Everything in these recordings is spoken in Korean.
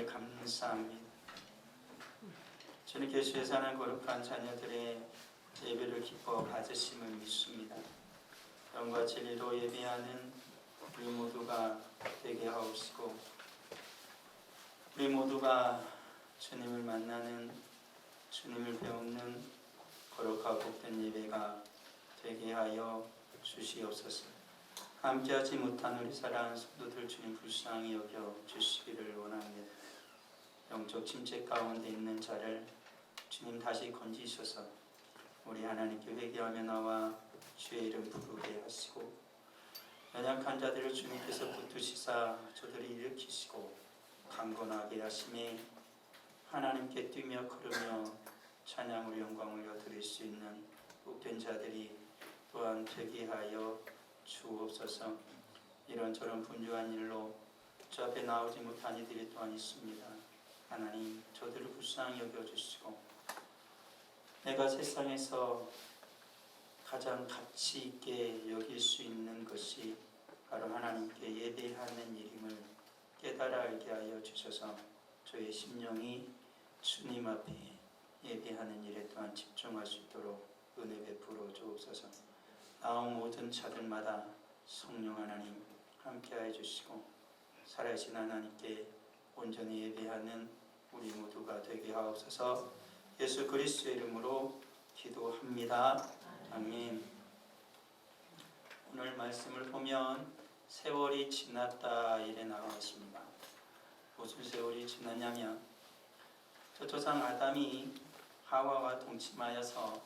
은혜를 감사합니다. 주님께 주에 사는 거룩한 자녀들의 예배를 기뻐 받으심을 믿습니다. 영과 진리로 예배하는 우리 모두가 되게 하옵시고, 우리 모두가 주님을 만나는, 주님을 배우는 거룩하고 복된 예배가 되게 하여 주시옵소서. 함께하지 못한 우리 사랑하는 성도들 주님 불쌍히 여겨 주시기를 원합니다. 영적 침체 가운데 있는 자를 주님 다시 건지셔서 우리 하나님께 회개하며 나와 주의 이름 부르게 하시고, 연약한 자들을 주님께서 붙드시사 저들을 일으키시고 강건하게 하심에 하나님께 뛰며 걸으며 찬양으로 영광을 드릴 수 있는 복된 자들이 또한 되게 하여 주옵소서. 이런저런 분주한 일로 주 앞에 나오지 못한 이들이 또한 있습니다. 하나님, 저들을 불쌍히 여겨주시고, 내가 세상에서 가장 가치 있게 여길 수 있는 것이 바로 하나님께 예배하는 일임을 깨달아 알게 하여 주셔서 저의 심령이 주님 앞에 예배하는 일에 또한 집중할 수 있도록 은혜 베풀어 주옵소서. 나온 모든 자들마다 성령 하나님 함께하여 주시고, 살아계신 하나님께 온전히 예배하는 우리 모두가 되게 하옵소서. 예수 그리스도의 이름으로 기도합니다. 아멘. 오늘 말씀을 보면 세월이 지났다 이래 나와 있습니다. 무슨 세월이 지났냐면, 저 조상 아담이 하와와 동침하여서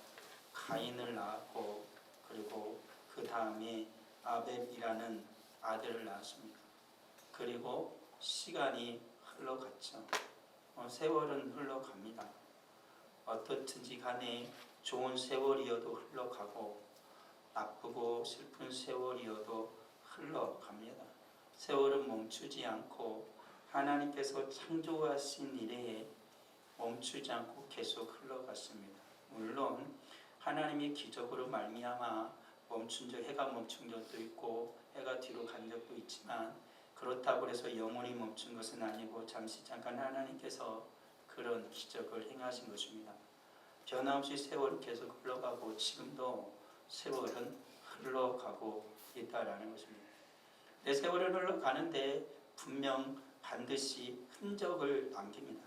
가인을 낳았고, 그리고 그 다음에 아벨이라는 아들을 낳았습니다. 그리고 시간이 흘러갔죠. 세월은 흘러갑니다. 어떻든지 간에 좋은 세월이어도 흘러가고 나쁘고 슬픈 세월이어도 흘러갑니다. 세월은 멈추지 않고 하나님께서 창조하신 일에 멈추지 않고 계속 흘러갔습니다. 물론 하나님의 기적으로 말미암아 멈춘 적, 해가 멈춘 적도 있고 해가 뒤로 간 적도 있지만, 그렇다고 해서 영원히 멈춘 것은 아니고 잠시 잠깐 하나님께서 그런 기적을 행하신 것입니다. 변함없이 세월은 계속 흘러가고 지금도 세월은 흘러가고 있다라는 것입니다. 내 세월은 흘러가는데 분명 반드시 흔적을 남깁니다.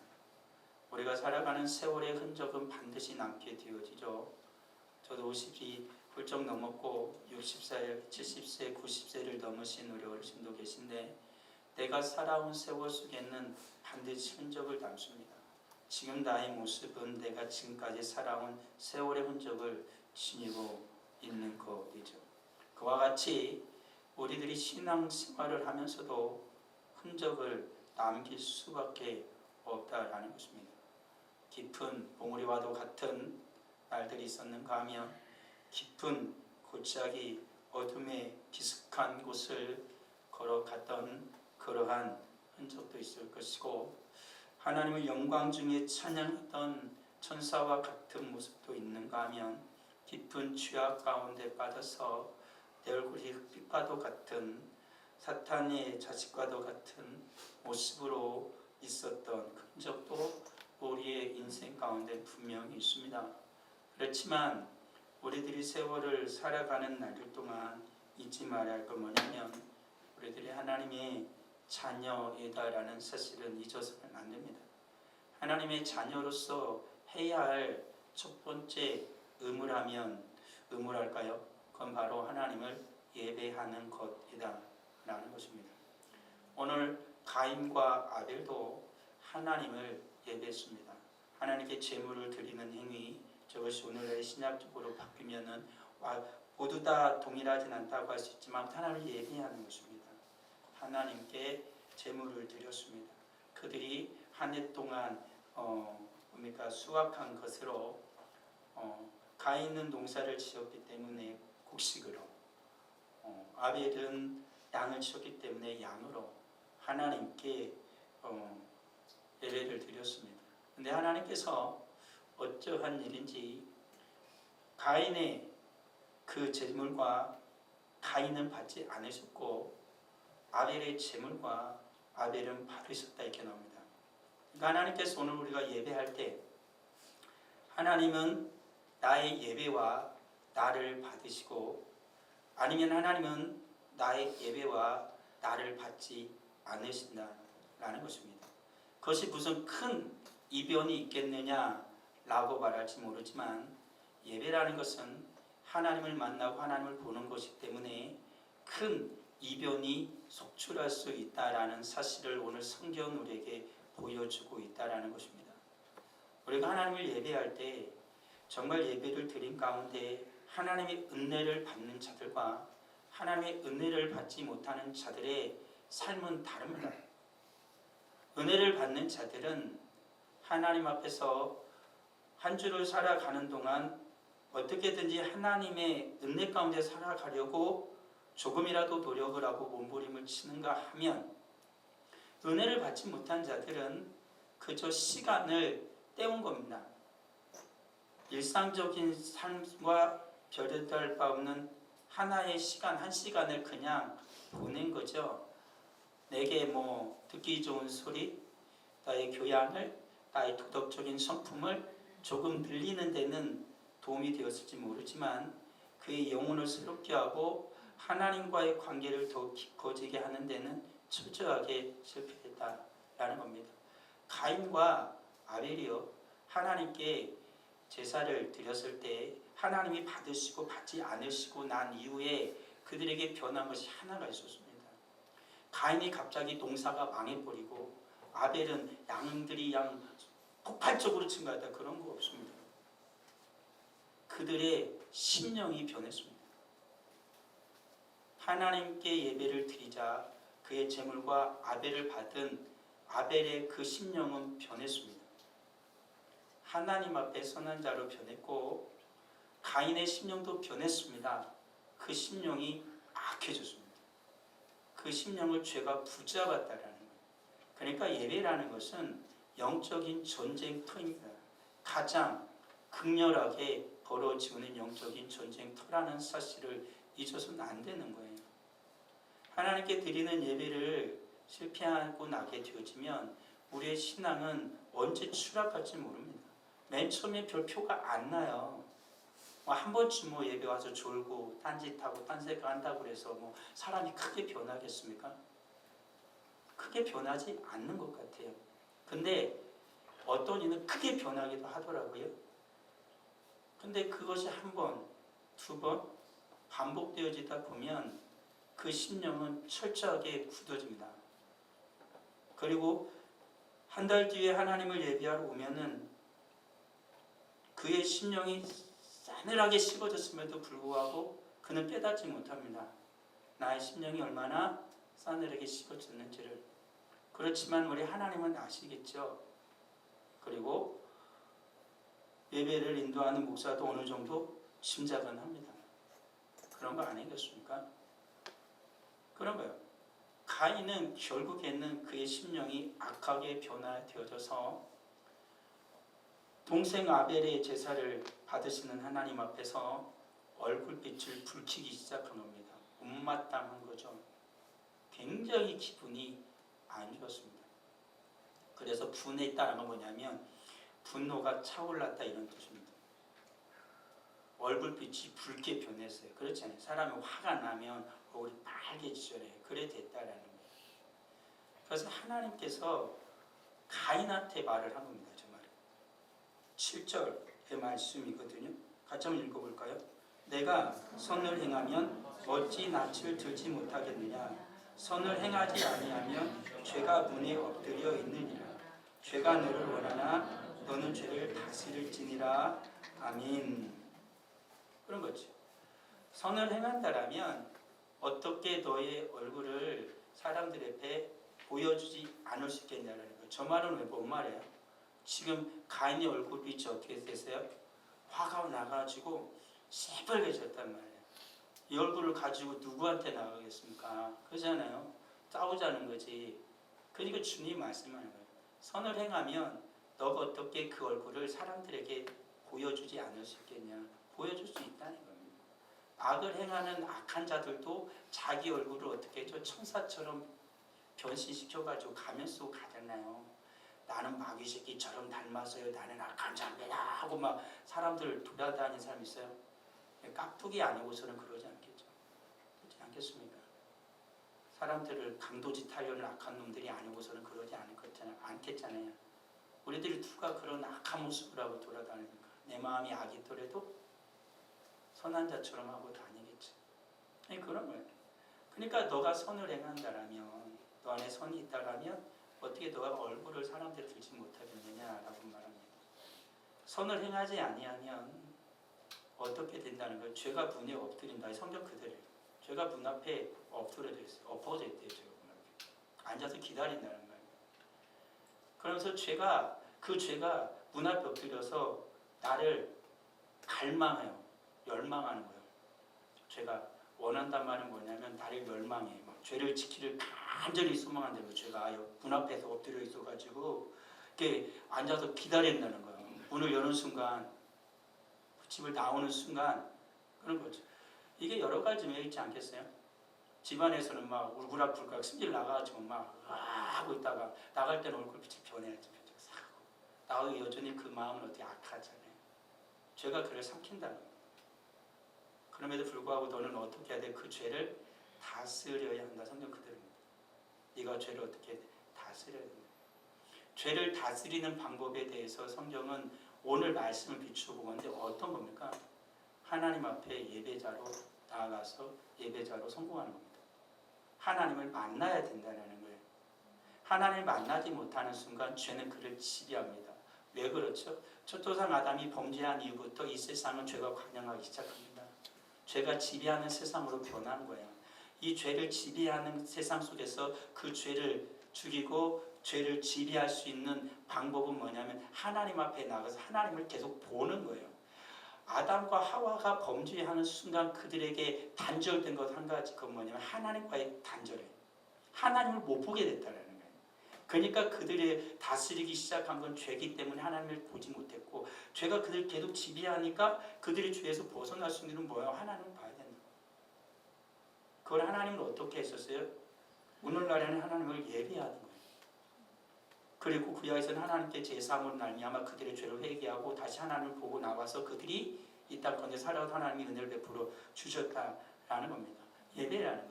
우리가 살아가는 세월의 흔적은 반드시 남게 되어지죠. 저도 50이 훌쩍 넘었고 60살, 70세, 90세를 넘으신 우리 어르신도 계신데, 내가 살아온 세월 속에는 반드시 흔적을 담습니다. 지금 나의 모습은 내가 지금까지 살아온 세월의 흔적을 지니고 있는 것이죠. 그와 같이 우리들이 신앙생활을 하면서도 흔적을 남길 수밖에 없다라는 것입니다. 깊은 봉우리와도 같은 날들이 있었는가 하면 깊은 골짜기 어둠의 기슭한 곳을 걸어갔던 그러한 흔적도 있을 것이고, 하나님의 영광 중에 찬양했던 천사와 같은 모습도 있는가 하면 깊은 죄악 가운데 빠져서 내 얼굴이 흑빛과도 같은 사탄의 자식과도 같은 모습으로 있었던 흔적도 우리의 인생 가운데 분명히 있습니다. 그렇지만 우리들이 세월을 살아가는 날들 동안 잊지 말아야 할 건 뭐냐면, 우리들이 하나님의 자녀이다라는 사실은 잊어서는 안 됩니다. 하나님의 자녀로서 해야 할 첫 번째 의무랄까요? 그건 바로 하나님을 예배하는 것이다 라는 것입니다. 오늘 가인과 아벨도 하나님을 예배했습니다. 하나님께 제물을 드리는 행위, 저것이 오늘날의 신약적으로 바뀌면은 모두 다 동일하진 않다고 할 수 있지만 하나님을 예배하는 것입니다. 하나님께 제물을 드렸습니다. 그들이 한 해 동안 수확한 것으로 가인은 농사를 지었기 때문에 곡식으로, 아벨은 양을 치었기 때문에 양으로 하나님께 예배를 드렸습니다. 그런데 하나님께서 어떠한 일인지 가인의 그 제물과 가인은 받지 않으셨고 아벨의 제물과 아벨은 받으셨다 이렇게 나옵니다. 그러니까 하나님께서 오늘 우리가 예배할 때 하나님은 나의 예배와 나를 받으시고 아니면 하나님은 나의 예배와 나를 받지 않으신다라는 것입니다. 그것이 무슨 큰 이변이 있겠느냐라고 말할지 모르지만 예배라는 것은 하나님을 만나고 하나님을 보는 것이기 때문에 큰 이변이 속출할 수 있다라는 사실을 오늘 성경은 우리에게 보여주고 있다라는 것입니다. 우리가 하나님을 예배할 때 정말 예배를 드린 가운데 하나님의 은혜를 받는 자들과 하나님의 은혜를 받지 못하는 자들의 삶은 다릅니다. 은혜를 받는 자들은 하나님 앞에서 한 주를 살아가는 동안 어떻게든지 하나님의 은혜 가운데 살아가려고 조금이라도 노력을 하고 몸부림을 치는가 하면, 은혜를 받지 못한 자들은 그저 시간을 때운 겁니다. 일상적인 삶과 별다를 바 없는 하나의 시간, 한 시간을 그냥 보낸 거죠. 내게 뭐 듣기 좋은 소리, 나의 교양을, 나의 도덕적인 성품을 조금 늘리는 데는 도움이 되었을지 모르지만 그의 영혼을 새롭게 하고 하나님과의 관계를 더 깊어지게 하는 데는 철저하게 실패했다라는 겁니다. 가인과 아벨이요, 하나님께 제사를 드렸을 때 하나님이 받으시고 받지 않으시고 난 이후에 그들에게 변한 것이 하나가 있었습니다. 가인이 갑자기 농사가 망해버리고 아벨은 양들이 양 폭발적으로 증가했다, 그런 거 없습니다. 그들의 심령이 변했습니다. 하나님께 예배를 드리자 그의 제물과 아벨을 받은 아벨의 그 심령은 변했습니다. 하나님 앞에 선한 자로 변했고 가인의 심령도 변했습니다. 그 심령이 악해졌습니다. 그 심령을 죄가 붙잡았다라는 거예요. 그러니까 예배라는 것은 영적인 전쟁터입니다. 가장 극렬하게 벌어지는 영적인 전쟁터라는 사실을 잊어서는 안 되는 거예요. 하나님께 드리는 예배를 실패하고 나게 되어지면 우리의 신앙은 언제 추락할지 모릅니다. 맨 처음에 별 표가 안 나요. 한 번쯤 예배 와서 졸고 딴짓하고 딴생각 한다고 해서 사람이 크게 변하겠습니까? 크게 변하지 않는 것 같아요. 근데 어떤 이는 크게 변하기도 하더라고요. 근데 그것이 한 번, 두 번 반복되어지다 보면 그 심령은 철저하게 굳어집니다. 그리고 한 달 뒤에 하나님을 예배하러 오면은 그의 심령이 싸늘하게 식어졌음에도 불구하고 그는 깨닫지 못합니다. 나의 심령이 얼마나 싸늘하게 식어졌는지를. 그렇지만 우리 하나님은 아시겠죠. 그리고 예배를 인도하는 목사도 어느 정도 짐작은 합니다. 그런 거 아니겠습니까? 그런 거예요. 가인은 결국에는 그의 심령이 악하게 변화되어져서 동생 아벨의 제사를 받으시는 하나님 앞에서 얼굴빛을 붉히기 시작한 겁니다. 못마땅한 거죠. 굉장히 기분이 안 좋았습니다. 그래서 분에 따른 건 뭐냐면 분노가 차올랐다, 이런 뜻입니다. 얼굴빛이 붉게 변했어요. 그렇잖아요. 사람이 화가 나면 얼굴이 빨개지잖아요. 그래 됐다라는 거예요. 그래서 하나님께서 가인한테 말을 한 겁니다. 저 말은 7절의 말씀이거든요. 같이 한번 읽어볼까요? 내가 선을 행하면 어찌 낯을 들지 못하겠느냐? 선을 행하지 아니하면 죄가 문에 엎드려 있느니라. 죄가 너를 원하나 너는 죄를 다스릴지니라. 아멘. 그런 거죠. 선을 행한다라면 어떻게 너의 얼굴을 사람들 앞에 보여주지 않을 수 있겠냐는 거예요. 저 말은 왜 뭔 말이에요? 지금 가인의 얼굴빛이 어떻게 되세요? 화가 나가지고 새빨개졌단 말이에요. 이 얼굴을 가지고 누구한테 나가겠습니까? 그러잖아요. 싸우자는 거지. 그러니까 주님 말씀하는 거예요. 선을 행하면 너가 어떻게 그 얼굴을 사람들에게 보여주지 않을 수 있겠냐? 보여줄 수 있다는 겁니다. 악을 행하는 악한 자들도 자기 얼굴을 어떻게 저 천사처럼 변신시켜가지고 가면 쓰고 가잖아요. 나는 마귀 새끼처럼 닮았어요. 나는 악한 자입니다. 하고 막 사람들 돌아다니는 사람 있어요. 깍두기 아니고서는 그러지 않겠죠. 그렇지 않겠습니까? 사람들을 강도짓 하려는 악한 놈들이 아니고서는 그러지 않겠잖아요. 우리들이 누가 그런 악한 모습을 하고 돌아다니니까 내 마음이 악이더라도 선한 자처럼 하고 다니겠지. 그런 거예요. 그러니까 너가 선을 행한다라면, 너 안에 선이 있다라면 어떻게 너가 얼굴을 사람들이 들지 못하겠느냐라고 말합니다. 선을 행하지 아니하면 어떻게 된다는 거예요? 죄가 문에 엎드린다. 성경 그대로예요. 죄가 문 앞에 엎드려져 있어요. 엎어져 있대요. 죄가 문 앞에. 앉아서 기다린다는 거예요. 그러면서 그 죄가 문 앞에 엎드려서 나를 갈망해요. 열망하는 거예요. 죄가 원한단 말은 뭐냐면 나를 멸망해. 막 죄를 지키를 간절히 소망한다면 죄가 문 앞에서 엎드려 있어가지고 이렇게 앉아서 기다린다는 거예요. 문을 여는 순간, 집을 나오는 순간 그런 거죠. 이게 여러 가지 면이 있지 않겠어요? 집안에서는 막 울그락불그락 승질 나가지고 막 하고 있다가 나갈 때는 얼굴빛이 변해야지. 나도 여전히 그 마음은 어떻게 악하잖아요. 죄가 그를 삼킨다는 거예요. 그럼에도 불구하고 너는 어떻게 해야 돼? 그 죄를 다스려야 한다. 성경 그대로입니다. 네가 죄를 어떻게 다스려야 된다. 죄를 다스리는 방법에 대해서 성경은 오늘 말씀을 비추어 보건데 어떤 겁니까? 하나님 앞에 예배자로 나아가서 예배자로 성공하는 겁니다. 하나님을 만나야 된다는 거예요. 하나님을 만나지 못하는 순간 죄는 그를 지배합니다. 왜 그렇죠? 초토상 아담이 범죄한 이후부터 이 세상은 죄가 관영하기 시작합니다. 죄가 지배하는 세상으로 변한 거예요. 이 죄를 지배하는 세상 속에서 그 죄를 죽이고 죄를 지배할 수 있는 방법은 뭐냐면 하나님 앞에 나가서 하나님을 계속 보는 거예요. 아담과 하와가 범죄하는 순간 그들에게 단절된 것 한 가지, 그건 뭐냐면 하나님과의 단절이에요. 하나님을 못 보게 됐다는 거예요. 그러니까 그들이 다스리기 시작한 건 죄이기 때문에 하나님을 보지 못했고, 죄가 그들을 계속 지배하니까 그들이 죄에서 벗어날 수 있는 건 뭐예요? 하나님을 봐야 된다. 그걸 하나님은 어떻게 했었어요? 오늘날에는 하나님을 예배하는 거예요. 그리고 구약에서는 하나님께 제사함으로 말미암아 그들의 죄를 회개하고 다시 하나님을 보고 나와서 그들이 이 땅 가운데 살아서 하나님이 은혜를 베풀어 주셨다라는 겁니다. 예배라는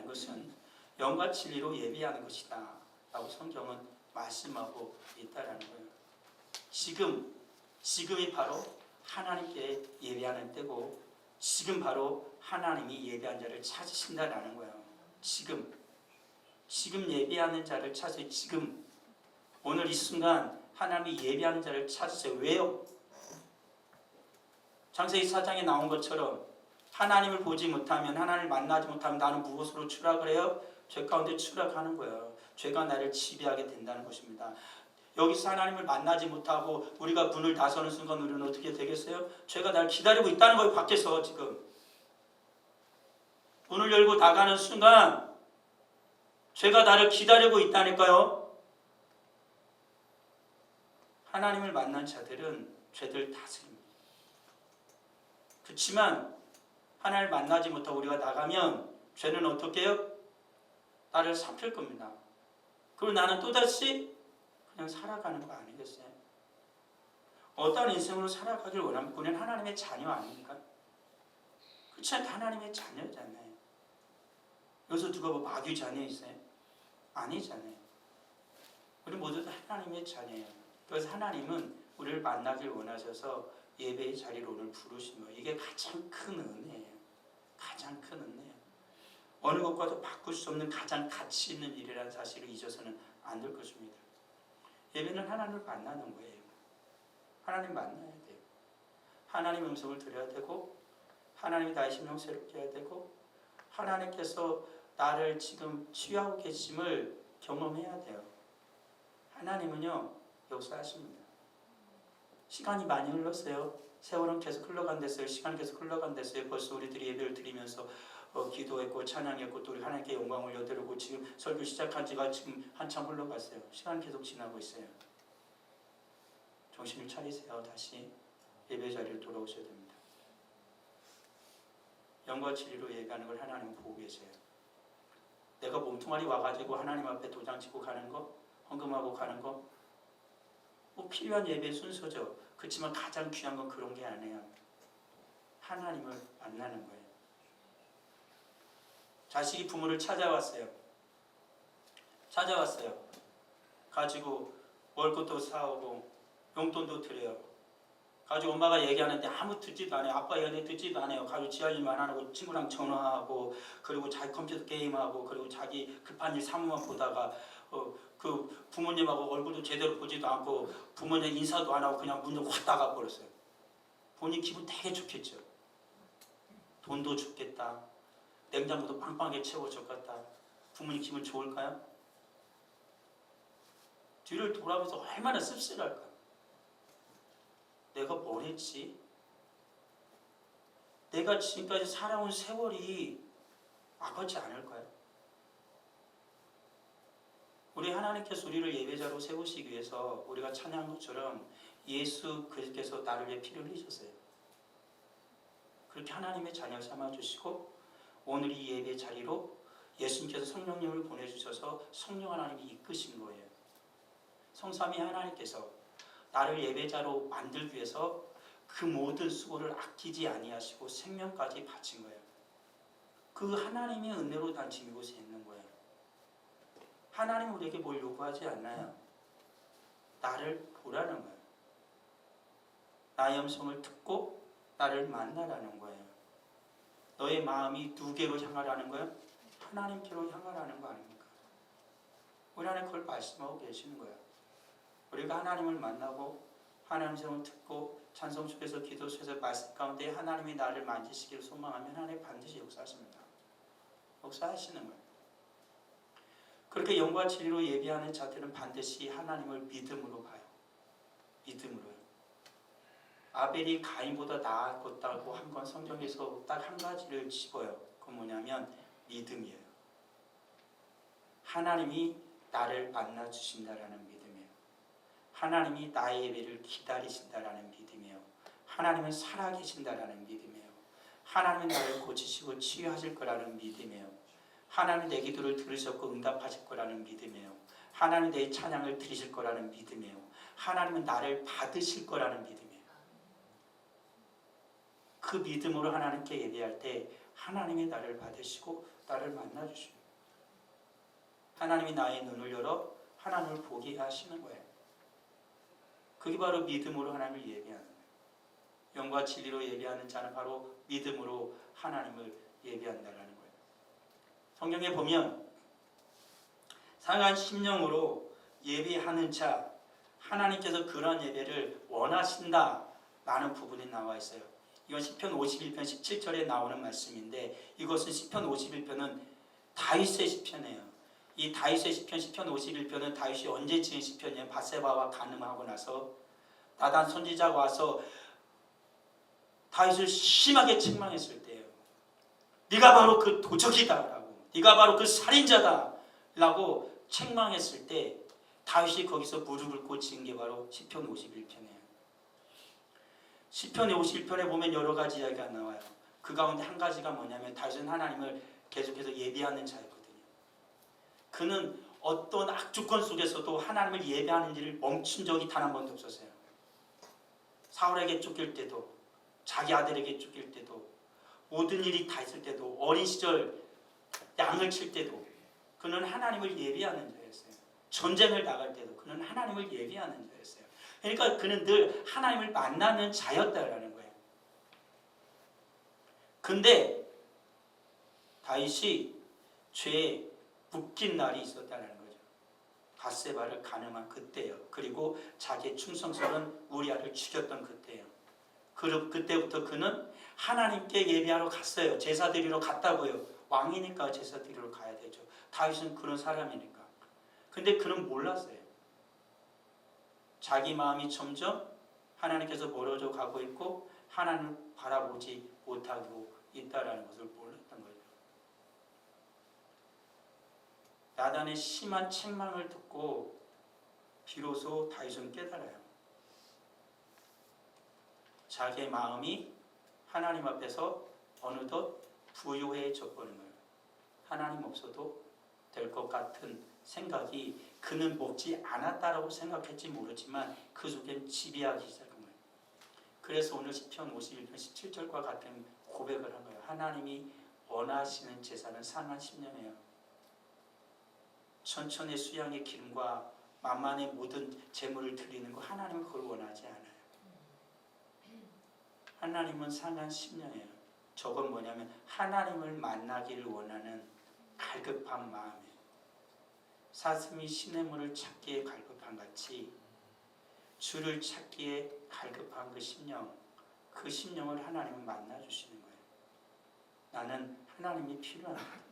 것은 영과 진리로 예배하는 것이다 라고 성경은 말씀하고 있다라는 거예요. 지금이 바로 하나님께 예배하는 때고, 지금 바로 하나님이 예배한 자를 찾으신다라는 거예요. 지금 예배하는 자를 찾으세요. 지금 오늘 이 순간 하나님이 예배하는 자를 찾으세요. 왜요? 창세기 4장에 나온 것처럼 하나님을 보지 못하면, 하나님을 만나지 못하면 나는 무엇으로 추락을 해요? 죄 가운데 추락하는 거예요. 죄가 나를 지배하게 된다는 것입니다. 여기서 하나님을 만나지 못하고 우리가 문을 나서는 순간 우리는 어떻게 되겠어요? 죄가 나를 기다리고 있다는 거예요. 밖에서 지금 문을 열고 나가는 순간 죄가 나를 기다리고 있다니까요. 하나님을 만난 자들은 죄들 다스립니다. 그렇지만 하나님을 만나지 못하고 우리가 나가면 죄는 어떻게 해요? 나를 삼킬 겁니다. 그리고 나는 또다시 그냥 살아가는 거 아니겠어요? 어떤 인생으로 살아가길 원하면 우리는 하나님의 자녀 아닙니까? 그렇지 않다. 하나님의 자녀잖아요. 여기서 누가 뭐 마귀 자녀 있어요? 아니잖아요. 우리 모두 다 하나님의 자녀예요. 그래서 하나님은 우리를 만나길 원하셔서 예배의 자리로 오늘 부르신 거예요. 이게 가장 큰 은혜예요. 가장 큰 은혜예요. 어느 것과도 바꿀 수 없는 가장 가치 있는 일이라는 사실을 잊어서는 안 될 것입니다. 예배는 하나님을 만나는 거예요. 하나님 만나야 돼요. 하나님 음성을 들어야 되고, 하나님이 나의 심령 새롭게 해야 되고, 하나님께서 나를 지금 치유하고 계심을 경험해야 돼요. 하나님은요, 역사하십니다. 시간이 많이 흘렀어요. 세월은 계속 흘러간댔어요. 시간이 계속 흘러간댔어요. 벌써 우리들이 예배를 드리면서 기도했고 찬양했고 또 우리 하나님께 영광 올려드리고 지금 설교 시작한 지가 지금 한참 흘러갔어요. 시간이 계속 지나고 있어요. 정신을 차리세요. 다시 예배 자리로 돌아오셔야 됩니다. 영과 진리로 예배하는 걸 하나님은 보고 계세요. 내가 몸뚱아리 와가지고 하나님 앞에 도장 찍고 가는 거 헌금하고 가는 거 뭐 필요한 예배 순서죠. 그렇지만 가장 귀한 건 그런 게 아니에요. 하나님을 만나는 거예요. 자식이 부모를 찾아왔어요. 가지고 먹을 것도 사오고 용돈도 드려요. 가지고 엄마가 얘기하는데 아무 듣지도 않아요. 아빠 얘기하는데 듣지도 않아요. 가지고 지하일만 안 하고 친구랑 전화하고 그리고 자기 컴퓨터 게임하고 그리고 자기 급한 일 사무만 보다가 그 부모님하고 얼굴도 제대로 보지도 않고 부모님 인사도 안 하고 그냥 문을 확 닫아 버렸어요. 본인 기분 되게 좋겠죠. 돈도 좋겠다. 냉장고도 빵빵하게 채워줬겠다. 부모님 기분 좋을까요? 뒤를 돌아보면서 얼마나 씁쓸할까? 내가 뭘 했지? 내가 지금까지 살아온 세월이 아깝지 않을까요? 우리 하나님께서 우리를 예배자로 세우시기 위해서 우리가 찬양한 것처럼 예수 그리스도께서 나를 위해 피를 흘리셨어요. 그렇게 하나님의 자녀 삼아주시고 오늘 이 예배 자리로 예수님께서 성령님을 보내주셔서 성령 하나님이 이끄신 거예요. 성삼위 하나님께서 나를 예배자로 만들기 위해서 그 모든 수고를 아끼지 아니하시고 생명까지 바친 거예요. 그 하나님의 은혜로 난 지금 이곳에 있는 거예요. 하나님 우리에게 뭘 요구하지 않나요? 나를 보라는 거예요. 나의 음성을 듣고 나를 만나라는 거예요. 너의 마음이 누구로 향하라는 거예요? 하나님께로 향하라는 거 아닙니까? 우리 하나님 그걸 말씀하고 계시는 거예요. 우리가 하나님을 만나고 하나님의 음성을 듣고 찬송 속에서 기도 속에서 말씀 가운데 하나님이 나를 만지시기를 소망하면 하나님 반드시 역사하십니다. 역사하시는 거예요. 그렇게 영과 진리로 예배하는 자들은 반드시 하나님을 믿음으로 봐요. 믿음으로요. 아벨이 가인보다 나았다고 한 건 성경에서 딱 한 가지를 집어요. 그건 뭐냐면 믿음이에요. 하나님이 나를 만나 주신다라는 믿음이에요. 하나님이 나의 예배를 기다리신다라는 믿음이에요. 하나님은 살아계신다라는 믿음이에요. 하나님은 나를 고치시고 치유하실 거라는 믿음이에요. 하나님 내 기도를 들으셨고 응답하실 거라는 믿음이에요. 하나님 내 찬양을 들으실 거라는 믿음이에요. 하나님은 나를 받으실 거라는 믿음이에요. 그 믿음으로 하나님께 예배할 때 하나님이 나를 받으시고 나를 만나주시고 하나님이 나의 눈을 열어 하나님을 보게 하시는 거예요. 그게 바로 믿음으로 하나님을 예배하는 거예요. 영과 진리로 예배하는 자는 바로 믿음으로 하나님을 예배한다는 거예요. 성경에 보면 상한 심령으로 예배하는 자, 하나님께서 그런 예배를 원하신다라는 부분이 나와 있어요. 이건 시편 51편 17절에 나오는 말씀인데 이것은 시편 51편은 다윗의 시편이에요. 이 다윗의 시편 51편은 다윗이 언제 지은 시편이에요? 밧세바와 간음하고 나서 나단 선지자가 와서 다윗을 심하게 책망했을 때예요. 네가 바로 그 도적이다. 네가 바로 그 살인자다 라고 책망했을 때 다윗이 거기서 무릎을 꿇은 게 바로 시편 51편이에요. 시편 51편에 보면 여러 가지 이야기가 나와요. 그 가운데 한 가지가 뭐냐면 다윗은 하나님을 계속해서 예배하는 자였거든요. 그는 어떤 악조건 속에서도 하나님을 예배하는 일을 멈춘 적이 단 한 번도 없었어요. 사울에게 쫓길 때도 자기 아들에게 쫓길 때도 모든 일이 다 있을 때도 어린 시절 양을 칠 때도 그는 하나님을 예배하는 자였어요. 전쟁을 나갈 때도 그는 하나님을 예배하는 자였어요. 그러니까 그는 늘 하나님을 만나는 자였다라는 거예요. 근데 다윗이 죄에 묶인 날이 있었다는 거죠. 밧세바를 간음한 그때요. 그리고 자기의 충성스러운 우리아를 죽였던 그때요. 그때부터 그는 하나님께 예배하러 갔어요. 제사 드리러 갔다고요. 왕이니까 제사 드리러 가야 되죠. 다윗은 그런 사람이니까. 근데 그는 몰랐어요. 자기 마음이 점점 하나님께서 멀어져 가고 있고 하나님을 바라보지 못하고 있다는 것을 몰랐던 거죠. 나단의 심한 책망을 듣고 비로소 다윗은 깨달아요. 자기의 마음이 하나님 앞에서 어느덧 부요해져 버린 거예요. 하나님 없어도 될 것 같은 생각이 그는 먹지 않았다라고 생각했지 모르지만 그 속엔 지배하기 시작한 거예요. 그래서 오늘 시편 51편 17절과 같은 고백을 한 거예요. 하나님이 원하시는 제사는 상한 심령이에요. 천천의 수양의 기름과 만만의 모든 제물을 드리는 거 하나님은 그걸 원하지 않아요. 하나님은 상한 심령이에요. 저건 뭐냐면 하나님을 만나기를 원하는 갈급한 마음이에요. 사슴이 시냇물을 찾기에 갈급한 같이 주를 찾기에 갈급한 그 심령을 하나님은 만나주시는 거예요. 나는 하나님이 필요합니다.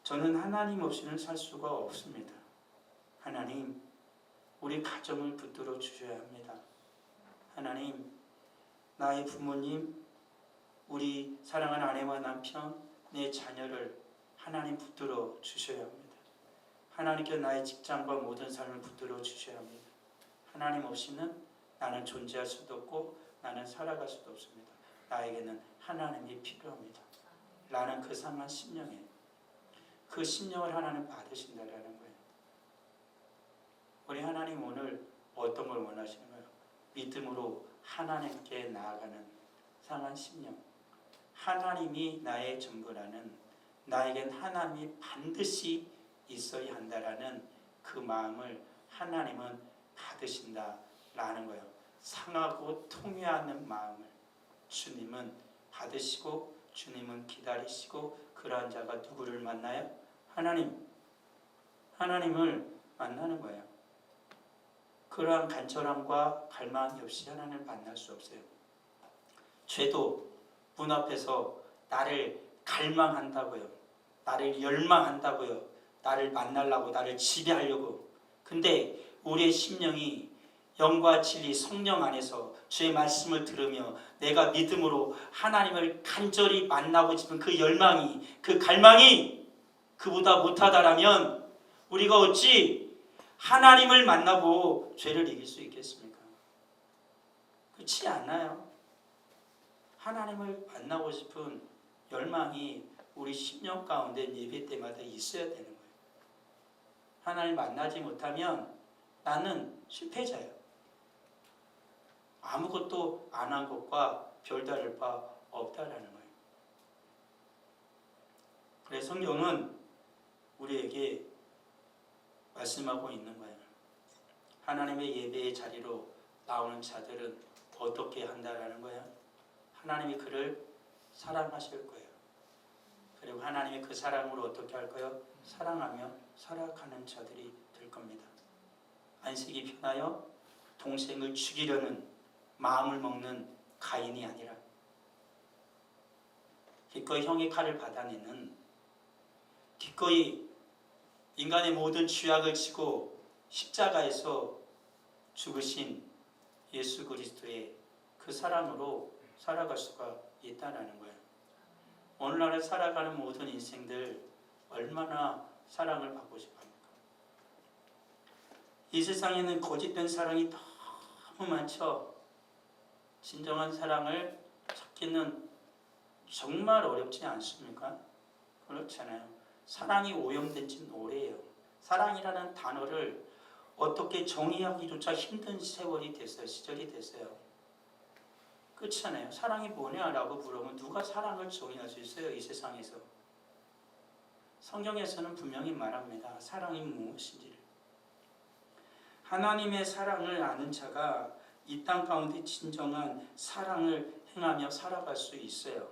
저는 하나님 없이는 살 수가 없습니다. 하나님, 우리 가정을 붙들어 주셔야 합니다. 하나님, 나의 부모님, 우리 사랑하는 아내와 남편, 내 자녀를 하나님 붙들어 주셔야 합니다. 하나님께 나의 직장과 모든 삶을 붙들어 주셔야 합니다. 하나님 없이는 나는 존재할 수도 없고 나는 살아갈 수도 없습니다. 나에게는 하나님이 필요합니다. 라는 그 상한 심령에 그 심령을 하나님 받으신다라는 거예요. 우리 하나님 오늘 어떤 걸 원하시는 거예요? 믿음으로 하나님께 나아가는 상한 심령. 하나님이 나의 전부라는, 나에겐 하나님이 반드시 있어야 한다라는 그 마음을 하나님은 받으신다라는 거예요. 상하고 통회하는 마음을 주님은 받으시고 주님은 기다리시고 그러한 자가 누구를 만나요? 하나님을 만나는 거예요. 그러한 간절함과 갈망이 없이 하나님을 만날 수 없어요. 죄도 문 앞에서 나를 갈망한다고요. 나를 열망한다고요. 나를 만나려고, 나를 지배하려고. 근데 우리의 심령이 영과 진리 성령 안에서 주의 말씀을 들으며 내가 믿음으로 하나님을 간절히 만나고 싶은 그 열망이, 그 갈망이 그보다 못하다라면 우리가 어찌 하나님을 만나고 죄를 이길 수 있겠습니까? 그렇지 않아요. 하나님을 만나고 싶은 열망이 우리 심령 가운데 예배 때마다 있어야 되는 거예요. 하나님을 만나지 못하면 나는 실패자예요. 아무것도 안 한 것과 별다를 바 없다라는 거예요. 그래서 성경은 우리에게 말씀하고 있는 거예요. 하나님의 예배의 자리로 나오는 자들은 어떻게 한다라는 거예요? 하나님이 그를 사랑하실 거예요. 그리고 하나님이 그 사랑으로 어떻게 할 거예요? 사랑하며 살아가는 자들이 될 겁니다. 안식이 편하여 동생을 죽이려는 마음을 먹는 가인이 아니라 기꺼이 형의 칼을 받아내는, 기꺼이 인간의 모든 죄악을 지고 십자가에서 죽으신 예수 그리스도의 그 사랑으로 살아갈 수가 있다는 거예요. 오늘날에 살아가는 모든 인생들 얼마나 사랑을 받고 싶어 합니까? 이 세상에는 거짓된 사랑이 너무 많죠. 진정한 사랑을 찾기는 정말 어렵지 않습니까? 그렇잖아요. 사랑이 오염된 지는 오래예요. 사랑이라는 단어를 어떻게 정의하기조차 힘든 세월이 됐어요. 시절이 됐어요. 그렇잖아요. 사랑이 뭐냐라고 물으면 누가 사랑을 정의할 수 있어요? 이 세상에서. 성경에서는 분명히 말합니다. 사랑이 무엇인지를. 하나님의 사랑을 아는 자가 이 땅 가운데 진정한 사랑을 행하며 살아갈 수 있어요.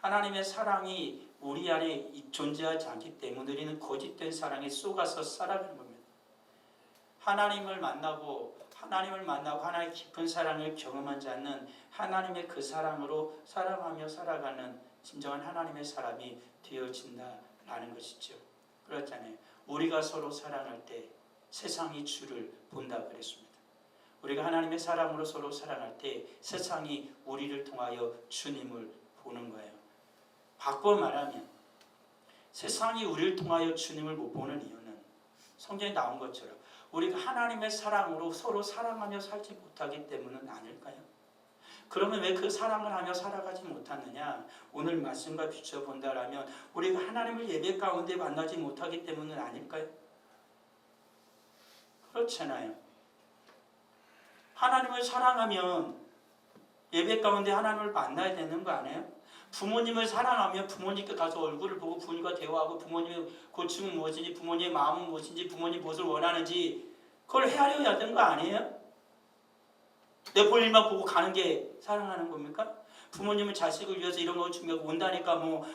하나님의 사랑이 우리 안에 존재하지 않기 때문에 우리는 거짓된 사랑에 속아서 살아가는 겁니다. 하나님을 만나고 하나님의 깊은 사랑을 경험하지 않는 하나님의 그 사랑으로 사랑하며 살아가는 진정한 하나님의 사람이 되어진다라는 것이죠. 그렇잖아요. 우리가 서로 사랑할 때 세상이 주를 본다 그랬습니다. 우리가 하나님의 사랑으로 서로 사랑할 때 세상이 우리를 통하여 주님을 보는 거예요. 바꿔 말하면 세상이 우리를 통하여 주님을 못 보는 이유는 성경에 나온 것처럼 우리가 하나님의 사랑으로 서로 사랑하며 살지 못하기 때문은 아닐까요? 그러면 왜 그 사랑을 하며 살아가지 못하느냐? 오늘 말씀과 비춰본다라면 우리가 하나님을 예배 가운데 만나지 못하기 때문은 아닐까요? 그렇잖아요. 하나님을 사랑하면 예배 가운데 하나님을 만나야 되는 거 아니에요? 부모님을 사랑하면 부모님께 가서 얼굴을 보고 부모님과 대화하고 부모님의 고충은 무엇인지, 부모님의 마음은 무엇인지, 부모님이 무엇을 원하는지 그걸 헤아려야 되는 거 아니에요? 내 볼 일만 보고 가는 게 사랑하는 겁니까? 부모님은 자식을 위해서 이런 거 준비하고 온다니까 뭐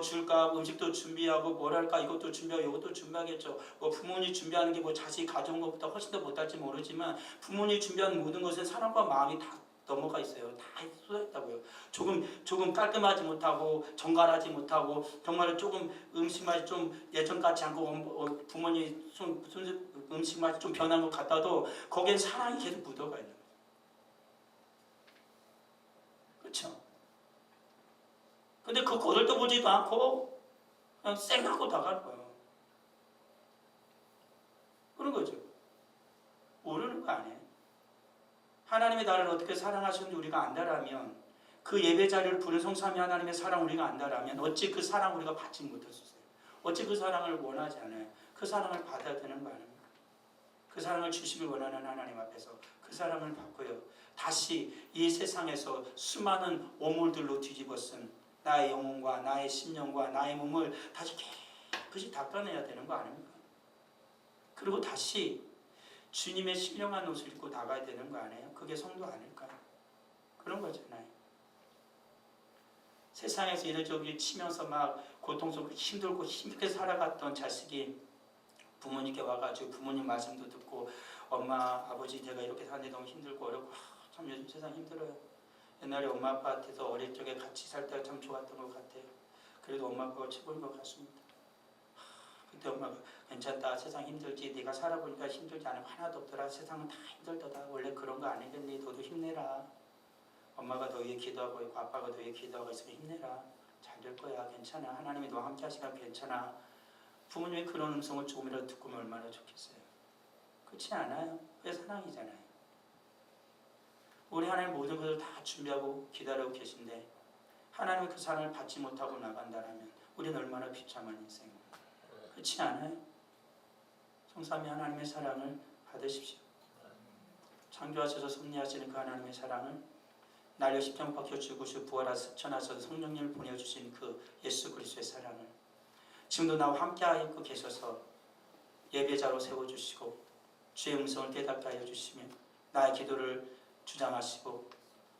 줄까? 음식도 준비하고 뭐랄까 이것도 준비하고 이것도 준비하겠죠. 뭐 부모님이 준비하는 게 뭐 자식이 가져온 것보다 훨씬 더 못할지 모르지만 부모님이 준비하는 모든 것은 사랑과 마음이 다 넘어가 있어요. 다 쏟아있다고요. 조금 깔끔하지 못하고 정갈하지 못하고 정말 조금 음식 맛이 좀 예전 같지 않고 부모님 음식 맛이 좀 변한 것 같아도 거기엔 사랑이 계속 묻어가 있는 거예요. 그렇죠? 근데 그 거들떠보지도 않고 그냥 쌩하고 나갈 거예요. 그런 거죠. 모르는 거 아니에요. 하나님이 나를 어떻게 사랑하시는지 우리가 안다라면, 그 예배 자리를 부른 성삼위 하나님의 사랑 우리가 안다라면 어찌 그 사랑 우리가 받지 못했었어요? 어찌 그 사랑을 원하지 않아요? 그 사랑을 받아야 되는 거 아닙니까? 그 사랑을 주시길 원하는 하나님 앞에서 그 사랑을 받고요. 다시 이 세상에서 수많은 오물들로 뒤집어쓴 나의 영혼과 나의 심령과 나의 몸을 다시 깨끗이 닦아내야 되는 거 아닙니까? 그리고 다시 주님의 신령한 옷을 입고 나가야 되는 거 아니에요? 그게 성도 아닐까요? 그런 거잖아요. 세상에서 이리저리 치면서 막 고통스럽고 힘들고 힘들게 살아갔던 자식이 부모님께 와가지고 부모님 말씀도 듣고 엄마, 아버지 제가 이렇게 사는데 너무 힘들고 어렵고 참 요즘 세상 힘들어요. 옛날에 엄마 아빠한테서 어릴 적에 같이 살 때가 참 좋았던 것 같아요. 그래도 엄마 아빠가 최고인 것 같습니다. 그때 엄마가 괜찮다. 세상 힘들지. 네가 살아보니까 힘들지 않으면 하나도 없더라. 세상은 다 힘들더라. 원래 그런 거 아니겠니? 너도 힘내라. 엄마가 너 위해 기도하고 있고 아빠가 너 위해 기도하고 있으면 힘내라. 잘 될 거야. 괜찮아. 하나님이 너와 함께 하시니까 괜찮아. 부모님의 그런 음성을 조금이라도 듣고 얼마나 좋겠어요. 그렇지 않아요? 그게 사랑이잖아요. 우리 하나님 모든 것을 다 준비하고 기다리고 계신데 하나님의 그 사랑을 받지 못하고 나간다면 우리는 얼마나 비참한 인생입니까? 그렇지 않아요? 성삼위 하나님의 사랑을 받으십시오. 창조하셔서 섭리하시는 그 하나님의 사랑을 날려 십자가 박혀 죽으시고 부활하셔서 천하셔서 성령님을 보내주신 그 예수 그리스도의 사랑을 지금도 나와 함께하고 계셔서 예배자로 세워주시고 주의 음성을 깨닫게 하여 주시며 나의 기도를 주장하시고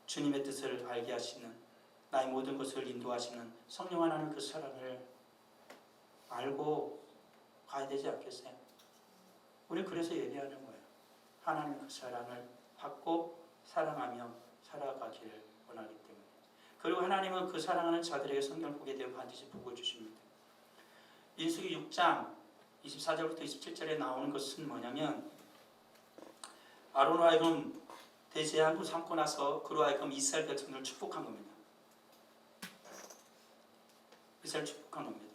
주님의 뜻을 알게 하시는 나의 모든 것을 인도하시는 성령 하나님 그 사랑을 알고 가야 되지 않겠어요? 우리 그래서 예배하는 거예요. 하나님 그 사랑을 받고 사랑하며 살아가기를 원하기 때문에. 그리고 하나님은 그 사랑하는 자들에게 성경을 보게 되면 반드시 복을 주십니다. 민수기 6장 24절부터 27절에 나오는 것은 뭐냐면 아론으로 하여금 대제한을 삼고 나서 그로 하여금 이스라엘 백성들을 축복한 겁니다. 이스라엘 축복한 겁니다.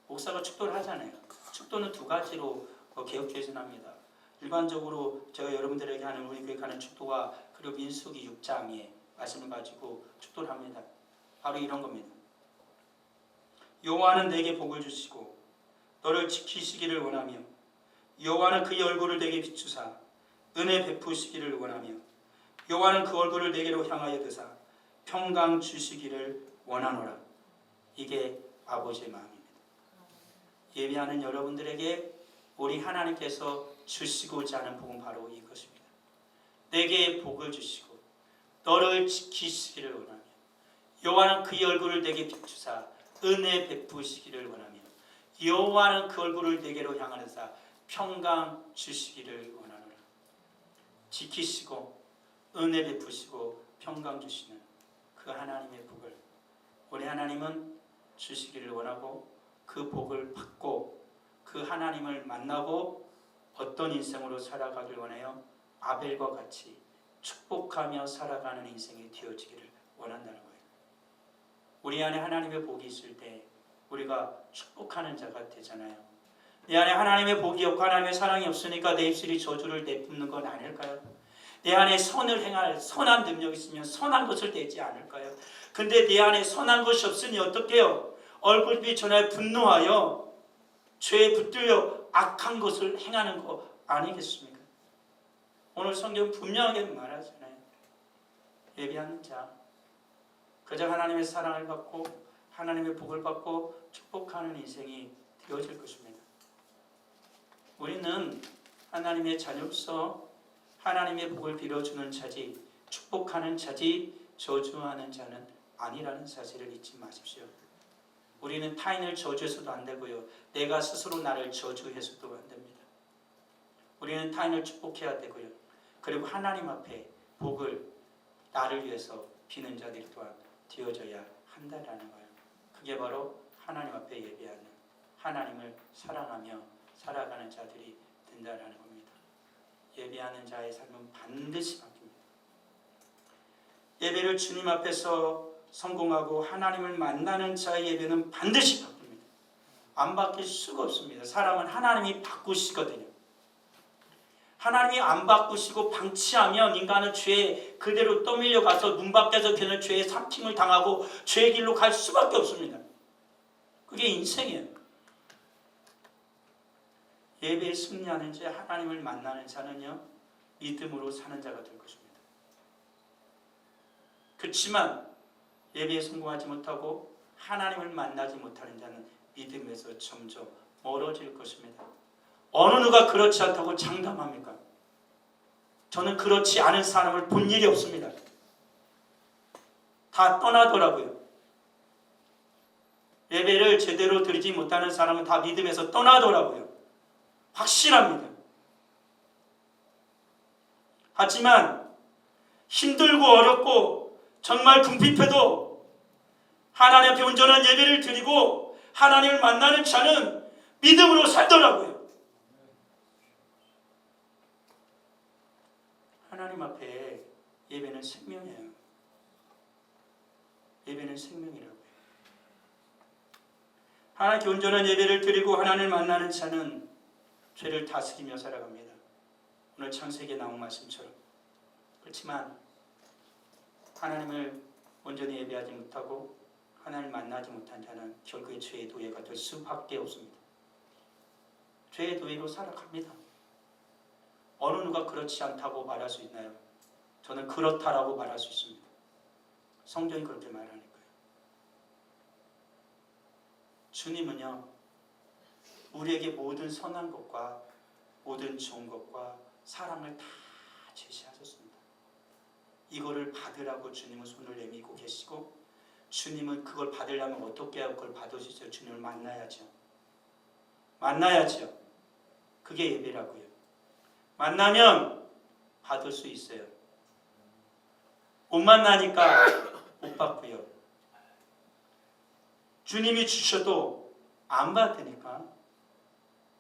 목사가 축도를 하잖아요. 축도는 두 가지로 개혁교회에서는 합니다. 일반적으로 제가 여러분들에게 하는 우리 교회 하는 축도와 그리고 민수기 6장의 말씀을 가지고 축도를 합니다. 바로 이런 겁니다. 여호와는 내게 복을 주시고 너를 지키시기를 원하며 여호와는 그의 얼굴을 내게 비추사 은혜 베푸시기를 원하며 여호와는 그 얼굴을 내게로 향하여 드사 평강 주시기를 원하노라. 이게 아버지의 마음입니다. 예배하는 여러분들에게 우리 하나님께서 주시고자 하는 복은 바로 이것입니다. 내게 복을 주시고 너를 지키시기를 원하며 여호와는 그의 얼굴을 내게 비추사 은혜 베푸시기를 원하며 여호와는 그 얼굴을 내게로 향하여서 평강 주시기를 원하노라. 지키시고 은혜 베푸시고 평강 주시는 그 하나님의 복을 우리 하나님은 주시기를 원하고 그 복을 받고 그 하나님을 만나고 어떤 인생으로 살아가길 원해요? 아벨과 같이 축복하며 살아가는 인생이 되어지기를 원한다는 거예요. 우리 안에 하나님의 복이 있을 때 우리가 축복하는 자가 되잖아요. 내 안에 하나님의 복이 없고 하나님의 사랑이 없으니까 내 입술이 저주를 내뿜는 건 아닐까요? 내 안에 선을 행할 선한 능력이 있으면 선한 것을 내지 않을까요? 근데 내 안에 선한 것이 없으니 어떻게 해요? 얼굴빛 전에 분노하여 죄에 붙들려 악한 것을 행하는 거 아니겠습니까? 오늘 성경 분명하게 말하잖아요. 예배하는 자, 그저 하나님의 사랑을 받고 하나님의 복을 받고 축복하는 인생이 되어질 것입니다. 우리는 하나님의 자녀로서 하나님의 복을 빌어주는 자지, 축복하는 자지, 저주하는 자는 아니라는 사실을 잊지 마십시오. 우리는 타인을 저주해서도 안 되고요, 내가 스스로 나를 저주해서도 안 됩니다. 우리는 타인을 축복해야 되고요, 그리고 하나님 앞에 복을 나를 위해서 비는 자들이 또한 되어져야 한다라는 거예요. 그게 바로 하나님 앞에 예배하는, 하나님을 사랑하며 살아가는 자들이 된다라는 겁니다. 예배하는 자의 삶은 반드시 바뀝니다. 예배를 주님 앞에서 성공하고 하나님을 만나는 자의 예배는 반드시 바뀝니다. 안 바뀔 수가 없습니다. 사람은 하나님이 바꾸시거든요. 하나님이 안 바꾸시고 방치하면 인간은 죄에 그대로 떠밀려 가서 눈 밖에서 그는 죄의 삼킴을 당하고 죄의 길로 갈 수밖에 없습니다. 그게 인생이에요. 예배에 승리하는 자, 하나님을 만나는 자는요, 믿음으로 사는 자가 될 것입니다. 그렇지만 예배에 성공하지 못하고 하나님을 만나지 못하는 자는 믿음에서 점점 멀어질 것입니다. 어느 누가 그렇지 않다고 장담합니까? 저는 그렇지 않은 사람을 본 일이 없습니다. 다 떠나더라고요. 예배를 제대로 드리지 못하는 사람은 다 믿음에서 떠나더라고요. 확실합니다. 하지만 힘들고 어렵고 정말 궁핍해도 하나님 앞에 온전한 예배를 드리고 하나님을 만나는 자는 믿음으로 살더라고요. 하나님 앞에 예배는 생명이에요. 예배는 생명이라고요. 하나님께 온전한 예배를 드리고 하나님을 만나는 자는 죄를 다스리며 살아갑니다. 오늘 창세기에 나온 말씀처럼. 그렇지만 하나님을 온전히 예배하지 못하고 하나님을 만나지 못한 자는 결국에 죄의 노예가 될 수밖에 없습니다. 죄의 노예로 살아갑니다. 어느 누가 그렇지 않다고 말할 수 있나요? 저는 그렇다라고 말할 수 있습니다. 성경이 그렇게 말하니까요. 주님은요, 우리에게 모든 선한 것과 모든 좋은 것과 사랑을 다 제시하셨습니다. 이거를 받으라고 주님은 손을 내밀고 계시고, 주님은 그걸 받으려면 어떻게 하고 그걸 받으시죠? 주님을 만나야죠. 만나야죠. 그게 예배라고요. 만나면 받을 수 있어요. 못 만나니까 못 받고요. 주님이 주셔도 안 받으니까,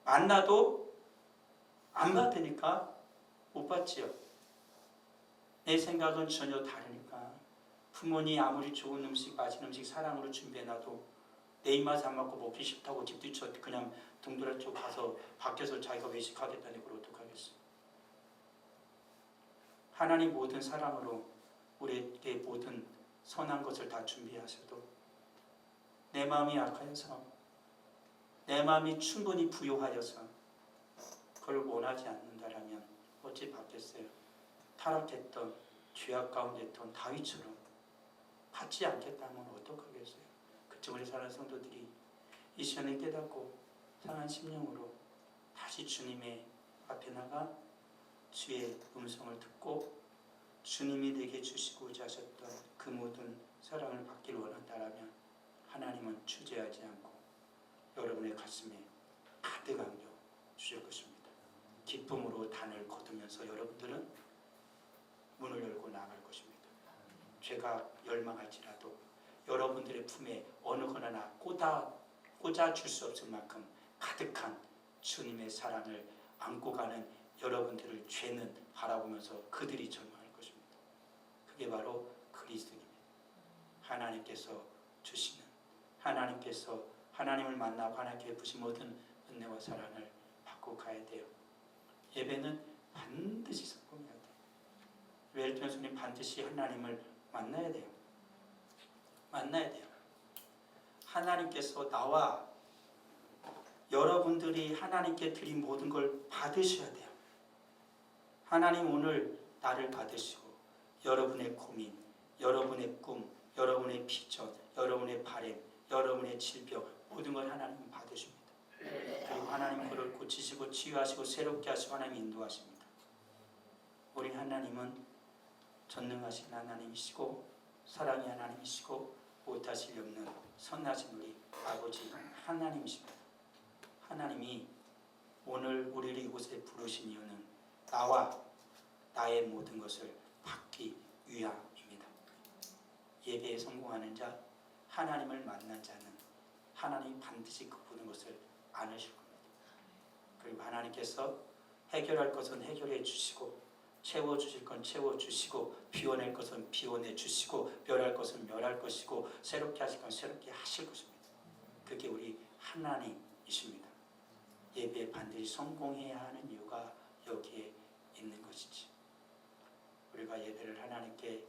만나도 안 받으니까 못 받지요. 내 생각은 전혀 다르니까. 부모님 아무리 좋은 음식, 맛있는 음식 사랑으로 준비해놔도 내 입맛 안 맞고 먹기 싫다고 집 뒤쳐 그냥 동돌아 쪽 가서 밖에서 자기가 외식하겠다니 그걸 어떡하겠어. 하나님 모든 사랑으로 우리에게 모든 선한 것을 다 준비하셔도 내 마음이 약하여서, 내 마음이 충분히 부요하여서 그걸 원하지 않는다라면 어찌 받겠어요? 타락했던 죄악 가운데 있던 다윗처럼 받지 않겠다면 어떡하겠어요? 그쪽으로 사는 성도들이 이 시간에 깨닫고 상한 심령으로 다시 주님의 앞에 나가 주의 음성을 듣고 주님이 내게 주시고자 하셨던 그 모든 사랑을 받기를 원한다라면 하나님은 주저하지 않고 여러분의 가슴에 가득 안겨 주실 것입니다. 기쁨으로 단을 거두면서 여러분들은 문을 열고 나갈 것입니다. 죄가 열망할지라도 여러분들의 품에 어느 거나 꽂아 줄 수 없을 만큼 가득한 주님의 사랑을 안고 가는 여러분들을 죄는 바라보면서 그들이 절망할 것입니다. 그게 바로 그리스도입니다. 하나님께서 주시는, 하나님께서 하나님을 만나고 하나님께 베푸신 모든 은혜와 사랑을 받고 가야 돼요. 예배는 반드시 성공해야 돼요. 교회를 통해서 우리는 반드시 하나님을 만나야 돼요. 만나야 돼요. 하나님께서 나와 여러분들이 하나님께 드린 모든 걸 받으셔야 돼요. 하나님 오늘 나를 받으시고 여러분의 고민, 여러분의 꿈, 여러분의 비전, 여러분의 바람, 여러분의 질병 모든 걸 하나님은 받으십니다. 그리고 하나님 그를 고치시고 치유하시고 새롭게 하시고 하나님 인도하십니다. 우리 하나님은 전능하신 하나님이시고 사랑의 하나님이시고 못하실 리 없는 선하신 우리 아버지 하나님이십니다. 하나님이 오늘 우리를 이곳에 부르신 이유는 나와 나의 모든 것을 받기 위함입니다. 예배에 성공하는 자, 하나님을 만난 자는 하나님이 반드시 그 모든 것을 안으실 겁니다. 그리고 하나님께서 해결할 것은 해결해 주시고 채워주실 건 채워주시고 비워낼 것은 비워내 주시고 멸할 것은 멸할 것이고 새롭게 하실 건 새롭게 하실 것입니다. 그게 우리 하나님이십니다. 예배에 반드시 성공해야 하는 이유가 여기에 있는 것이지. 우리가 예배를 하나님께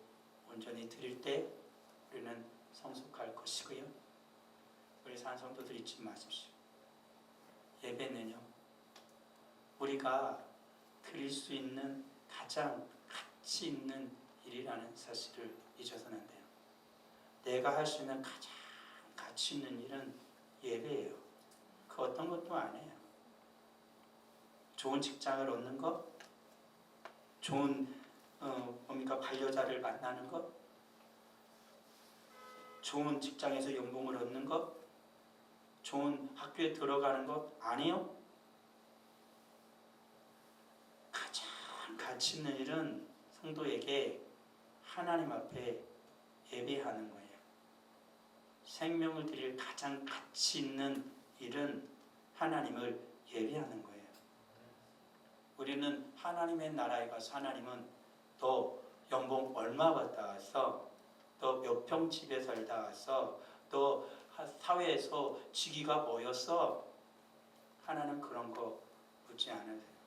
온전히 드릴 때 우리는 성숙할 것이고요. 우리 산성도들 잊지 마십시오. 예배는요, 우리가 드릴 수 있는 가장 가치 있는 일이라는 사실을 잊어서는 안 돼요. 내가 할 수 있는 가장 가치 있는 일은 예배예요. 그 어떤 것도 아니에요. 좋은 직장을 얻는 것, 좋은 반려자를 만나는 것, 좋은 직장에서 연봉을 얻는 것, 좋은 학교에 들어가는 것 아니요. 가장 가치 있는 일은 성도에게 하나님 앞에 예배하는 거예요. 생명을 드릴 가장 가치 있는 일은 하나님을 예배하는 거예요. 우리는 하나님의 나라에 가서 하나님은 너 연봉 얼마 받다 왔어? 너 몇 평 집에 살다 왔어? 너 사회에서 직위가 뭐였어? 하나님 그런 거 묻지 않으세요.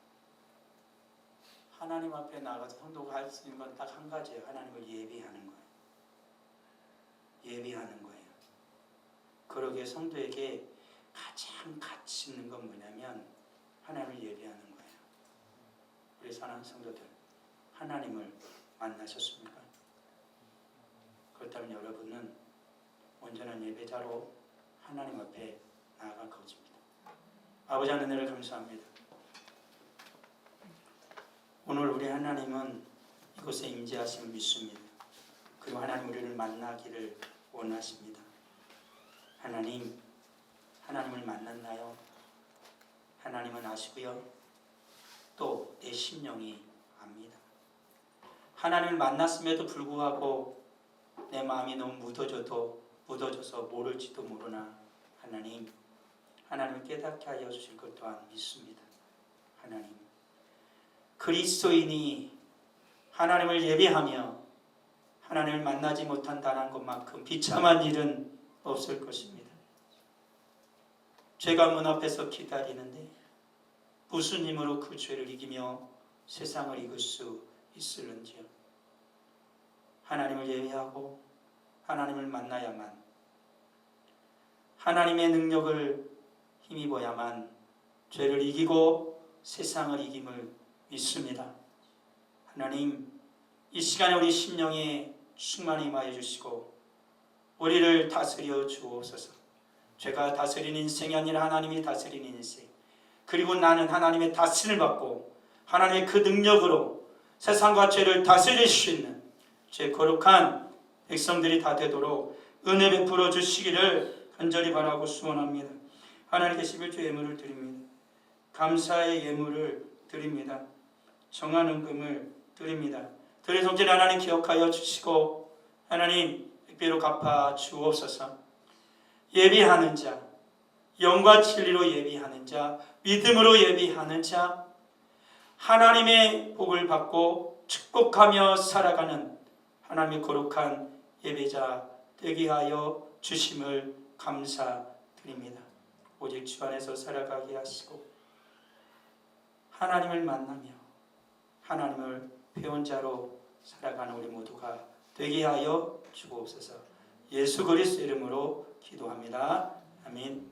하나님 앞에 나가서 성도가 할 수 있는 건 딱 한 가지예요. 하나님을 예배하는 거예요. 예배하는 거예요. 그러기에 성도에게 가장 가치 있는 건 뭐냐면 하나님을 예배하는 거예요. 우리 사랑하는 성도들, 하나님을 만나셨습니까? 그렇다면 여러분은 온전한 예배자로 하나님 앞에 나아갈 것입니다. 아버지 하나님 은혜를 감사합니다. 오늘 우리 하나님은 이곳에 임재하심을 믿습니다. 그리고 하나님 우리를 만나기를 원하십니다. 하나님을 만났나요? 하나님은 아시고요. 또 내 심령이 압니다. 하나님을 만났음에도 불구하고 내 마음이 너무 묻어져서 모를지도 모르나 하나님을 깨닫게 하여 주실 것 또한 믿습니다. 하나님, 그리스도인이 하나님을 예배하며 하나님을 만나지 못한다는 것만큼 비참한 일은 없을 것입니다. 죄가 문 앞에서 기다리는데 무슨 힘으로 그 죄를 이기며 세상을 이길 수 있을는지요. 하나님을 예배하고 하나님을 만나야만, 하나님의 능력을 힘입어야만 죄를 이기고 세상을 이김을 믿습니다. 하나님, 이 시간에 우리 심령에 충만히 임하여 주시고 우리를 다스려 주옵소서. 죄가 다스리는 인생이 아니라 하나님이 다스리는 인생, 그리고 나는 하나님의 다스림을 받고 하나님의 그 능력으로 세상과 죄를 다스릴 수 있는 제 거룩한 백성들이 다 되도록 은혜 베풀어 주시기를 간절히 바라고 소원합니다. 하나님께 11조 예물을 드립니다. 감사의 예물을 드립니다. 정한 금을 드립니다. 들의 성전 하나님 기억하여 주시고 하나님 백배로 갚아 주옵소서. 예비하는 자, 영과 진리로 예비하는 자, 믿음으로 예비하는 자, 하나님의 복을 받고 축복하며 살아가는 하나님의 거룩한 예배자 되게 하여 주심을 감사드립니다. 오직 주 안에서 살아가게 하시고 하나님을 만나며 하나님을 배운 자로 살아가는 우리 모두가 되게 하여 주옵소서. 예수 그리스도 이름으로 기도합니다. 아멘.